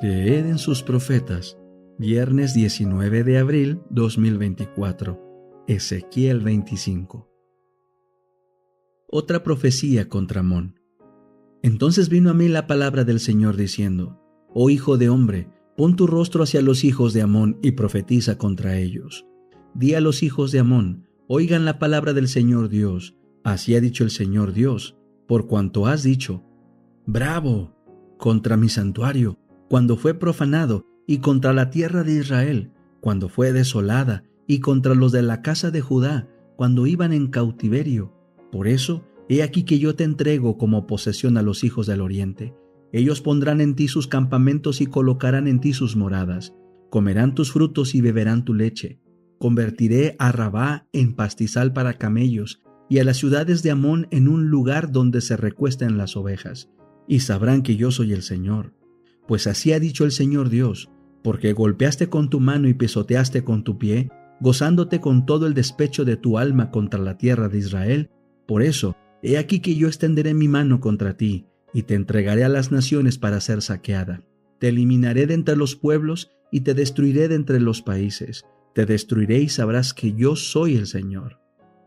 Creed en sus profetas. Viernes 19 de abril 2024. Ezequiel 25. Otra profecía contra Amón. Entonces vino a mí la palabra del Señor diciendo: Oh hijo de hombre, pon tu rostro hacia los hijos de Amón y profetiza contra ellos. Di a los hijos de Amón: oigan la palabra del Señor Dios. Así ha dicho el Señor Dios, por cuanto has dicho: Bravo contra mi santuario, cuando fue profanado, y contra la tierra de Israel, cuando fue desolada, y contra los de la casa de Judá, cuando iban en cautiverio. Por eso, he aquí que yo te entrego como posesión a los hijos del oriente. Ellos pondrán en ti sus campamentos y colocarán en ti sus moradas. Comerán tus frutos y beberán tu leche. Convertiré a Rabá en pastizal para camellos, y a las ciudades de Amón en un lugar donde se recuesten las ovejas. Y sabrán que yo soy el Señor. Pues así ha dicho el Señor Dios: porque golpeaste con tu mano y pisoteaste con tu pie, gozándote con todo el despecho de tu alma contra la tierra de Israel, por eso, he aquí que yo extenderé mi mano contra ti, y te entregaré a las naciones para ser saqueada. Te eliminaré de entre los pueblos, y te destruiré de entre los países. Te destruiré y sabrás que yo soy el Señor.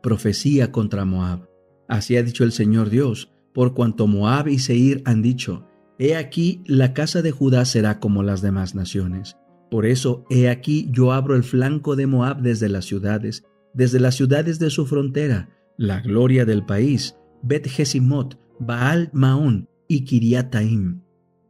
Profecía contra Moab. Así ha dicho el Señor Dios, por cuanto Moab y Seir han dicho: He aquí, la casa de Judá será como las demás naciones. Por eso, he aquí, yo abro el flanco de Moab desde las ciudades de su frontera, la gloria del país, Bet-Jesimot, Baal-Maón y Kiriataim.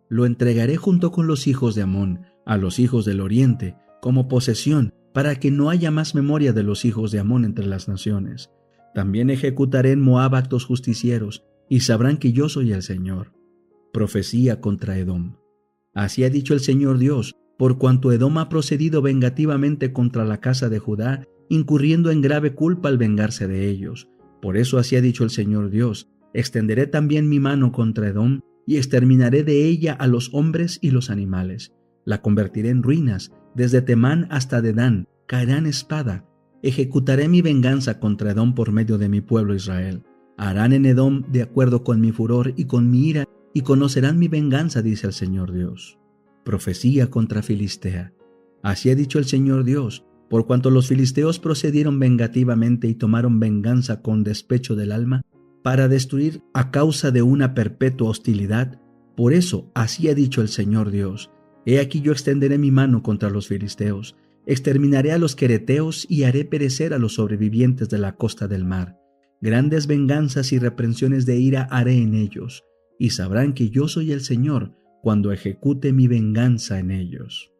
Lo entregaré junto con los hijos de Amón, a los hijos del oriente, como posesión, para que no haya más memoria de los hijos de Amón entre las naciones. También ejecutaré en Moab actos justicieros, y sabrán que yo soy el Señor. Profecía contra Edom. Así ha dicho el Señor Dios, por cuanto Edom ha procedido vengativamente contra la casa de Judá, incurriendo en grave culpa al vengarse de ellos. Por eso así ha dicho el Señor Dios: extenderé también mi mano contra Edom, y exterminaré de ella a los hombres y los animales. La convertiré en ruinas, desde Temán hasta Dedán, caerá en espada. Ejecutaré mi venganza contra Edom por medio de mi pueblo Israel. Harán en Edom de acuerdo con mi furor y con mi ira, y conocerán mi venganza, dice el Señor Dios. Profecía contra Filistea. Así ha dicho el Señor Dios: por cuanto los filisteos procedieron vengativamente y tomaron venganza con despecho del alma, para destruir a causa de una perpetua hostilidad, por eso así ha dicho el Señor Dios: he aquí yo extenderé mi mano contra los filisteos, exterminaré a los quereteos y haré perecer a los sobrevivientes de la costa del mar. Grandes venganzas y reprensiones de ira haré en ellos, y sabrán que yo soy el Señor cuando ejecute mi venganza en ellos.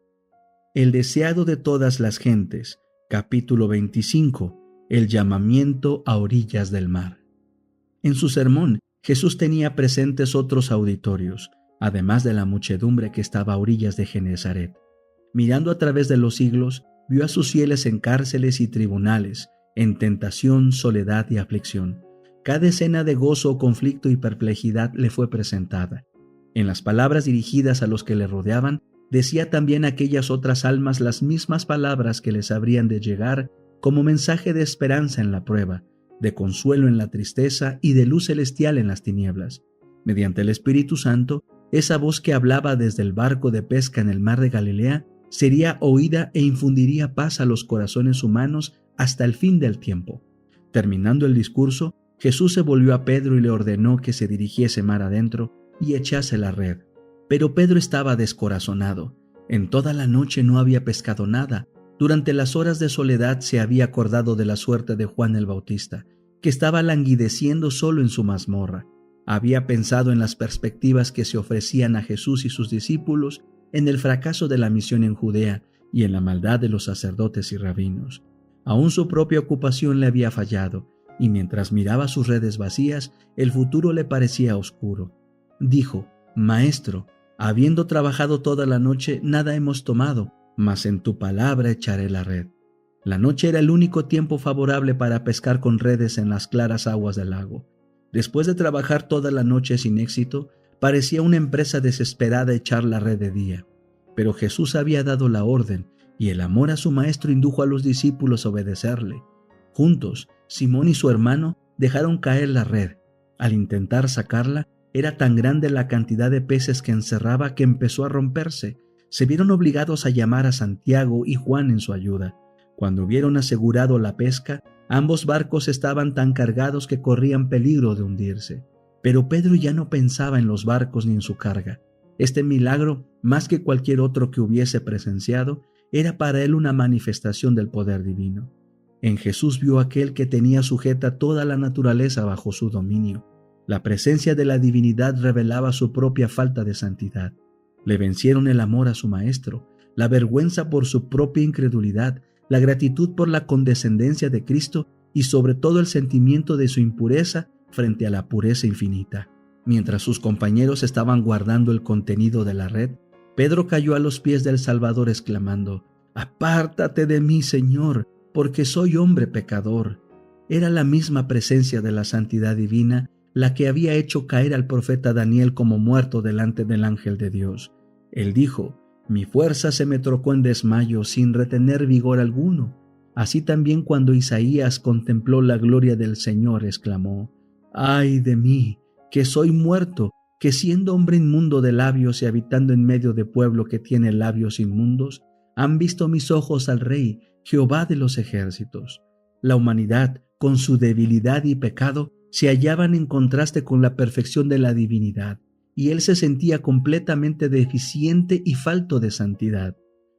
El deseado de todas las gentes, capítulo 25, el llamamiento a orillas del mar. En su sermón, Jesús tenía presentes otros auditorios, además de la muchedumbre que estaba a orillas de Genezaret. Mirando a través de los siglos, vio a sus fieles en cárceles y tribunales, en tentación, soledad y aflicción. Cada escena de gozo, conflicto y perplejidad le fue presentada. En las palabras dirigidas a los que le rodeaban, decía también a aquellas otras almas las mismas palabras que les habrían de llegar como mensaje de esperanza en la prueba, de consuelo en la tristeza y de luz celestial en las tinieblas. Mediante el Espíritu Santo, esa voz que hablaba desde el barco de pesca en el mar de Galilea sería oída e infundiría paz a los corazones humanos hasta el fin del tiempo. Terminando el discurso, Jesús se volvió a Pedro y le ordenó que se dirigiese mar adentro y echase la red. Pero Pedro estaba descorazonado. En toda la noche no había pescado nada. Durante las horas de soledad se había acordado de la suerte de Juan el Bautista, que estaba languideciendo solo en su mazmorra. Había pensado en las perspectivas que se ofrecían a Jesús y sus discípulos, en el fracaso de la misión en Judea y en la maldad de los sacerdotes y rabinos. Aún su propia ocupación le había fallado, y mientras miraba sus redes vacías, el futuro le parecía oscuro. Dijo: Maestro, habiendo trabajado toda la noche, nada hemos tomado, mas en tu palabra echaré la red. La noche era el único tiempo favorable para pescar con redes en las claras aguas del lago. Después de trabajar toda la noche sin éxito, parecía una empresa desesperada echar la red de día. Pero Jesús había dado la orden, y el amor a su maestro indujo a los discípulos a obedecerle. Juntos, Simón y su hermano dejaron caer la red. Al intentar sacarla, era tan grande la cantidad de peces que encerraba que empezó a romperse. se vieron obligados a llamar a Santiago y Juan en su ayuda. Cuando hubieron asegurado la pesca, ambos barcos estaban tan cargados que corrían peligro de hundirse. Pero Pedro ya no pensaba en los barcos ni en su carga. Este milagro, más que cualquier otro que hubiese presenciado, era para él una manifestación del poder divino. En Jesús vio aquel que tenía sujeta toda la naturaleza bajo su dominio. La presencia de la divinidad revelaba su propia falta de santidad. Le vencieron el amor a su Maestro, la vergüenza por su propia incredulidad, la gratitud por la condescendencia de Cristo y sobre todo el sentimiento de su impureza frente a la pureza infinita. Mientras sus compañeros estaban guardando el contenido de la red, Pedro cayó a los pies del Salvador exclamando: «Apártate de mí, Señor, porque soy hombre pecador». Era la misma presencia de la santidad divina la que había hecho caer al profeta Daniel como muerto delante del ángel de Dios. Él dijo: «Mi fuerza se me trocó en desmayo sin retener vigor alguno». Así también cuando Isaías contempló la gloria del Señor, exclamó: «¡Ay de mí, que soy muerto, que siendo hombre inmundo de labios y habitando en medio de pueblo que tiene labios inmundos, han visto mis ojos al Rey, Jehová de los ejércitos». La humanidad, con su debilidad y pecado, se hallaban en contraste con la perfección de la divinidad, y él se sentía completamente deficiente y falto de santidad.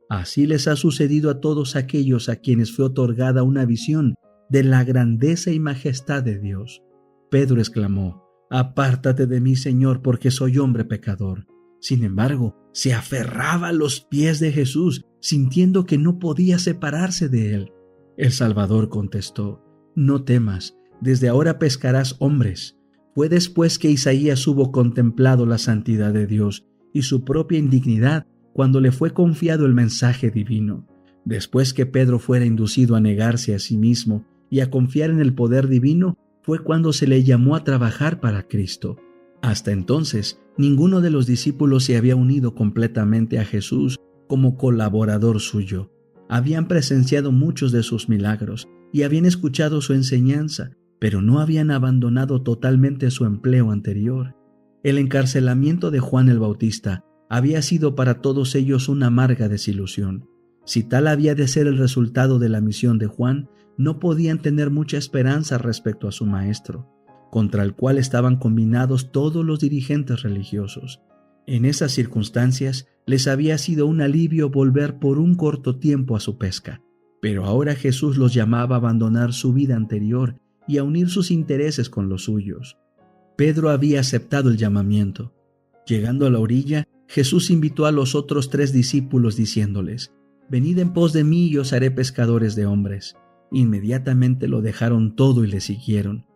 Así les ha sucedido a todos aquellos a quienes fue otorgada una visión de la grandeza y majestad de Dios. Pedro exclamó: «Apártate de mí, Señor, porque soy hombre pecador». Sin embargo, se aferraba a los pies de Jesús, sintiendo que no podía separarse de él. El Salvador contestó: «No temas, desde ahora pescarás hombres». Fue después que Isaías hubo contemplado la santidad de Dios y su propia indignidad cuando le fue confiado el mensaje divino. Después que Pedro fuera inducido a negarse a sí mismo y a confiar en el poder divino, fue cuando se le llamó a trabajar para Cristo. Hasta entonces, ninguno de los discípulos se había unido completamente a Jesús como colaborador suyo. Habían presenciado muchos de sus milagros y habían escuchado su enseñanza, pero no habían abandonado totalmente su empleo anterior. El encarcelamiento de Juan el Bautista había sido para todos ellos una amarga desilusión. Si tal había de ser el resultado de la misión de Juan, no podían tener mucha esperanza respecto a su maestro, contra el cual estaban combinados todos los dirigentes religiosos. En esas circunstancias les había sido un alivio volver por un corto tiempo a su pesca, pero ahora Jesús los llamaba a abandonar su vida anterior y a unir sus intereses con los suyos. Pedro había aceptado el llamamiento. Llegando a la orilla, Jesús invitó a los otros 3 discípulos diciéndoles: «Venid en pos de mí y os haré pescadores de hombres». Inmediatamente lo dejaron todo y le siguieron.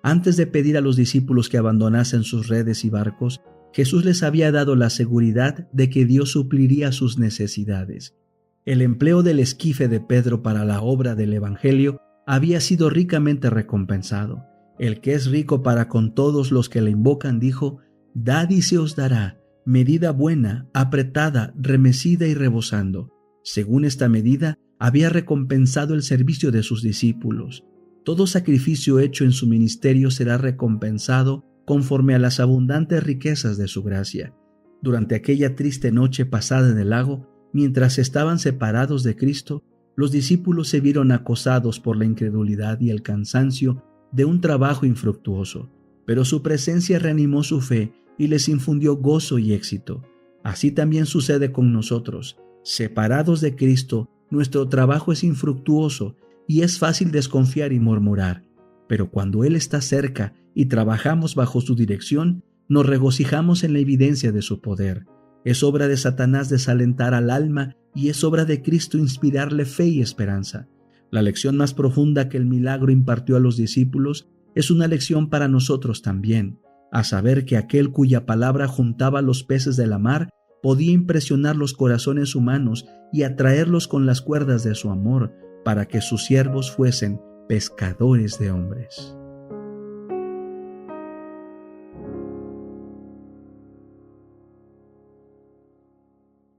Antes de pedir a los discípulos que abandonasen sus redes y barcos, Jesús les había dado la seguridad de que Dios supliría sus necesidades. El empleo del esquife de Pedro para la obra del Evangelio había sido ricamente recompensado. El que es rico para con todos los que le invocan dijo: «Dad y se os dará, medida buena, apretada, remecida y rebosando». Según esta medida, había recompensado el servicio de sus discípulos. Todo sacrificio hecho en su ministerio será recompensado conforme a las abundantes riquezas de su gracia. Durante aquella triste noche pasada en el lago, mientras estaban separados de Cristo, los discípulos se vieron acosados por la incredulidad y el cansancio de un trabajo infructuoso, pero su presencia reanimó su fe y les infundió gozo y éxito. Así también sucede con nosotros. Separados de Cristo, nuestro trabajo es infructuoso y es fácil desconfiar y murmurar, pero cuando Él está cerca y trabajamos bajo su dirección, nos regocijamos en la evidencia de su poder. Es obra de Satanás desalentar al alma y es obra de Cristo inspirarle fe y esperanza. La lección más profunda que el milagro impartió a los discípulos es una lección para nosotros también, a saber que aquel cuya palabra juntaba los peces de la mar podía impresionar los corazones humanos y atraerlos con las cuerdas de su amor para que sus siervos fuesen pescadores de hombres.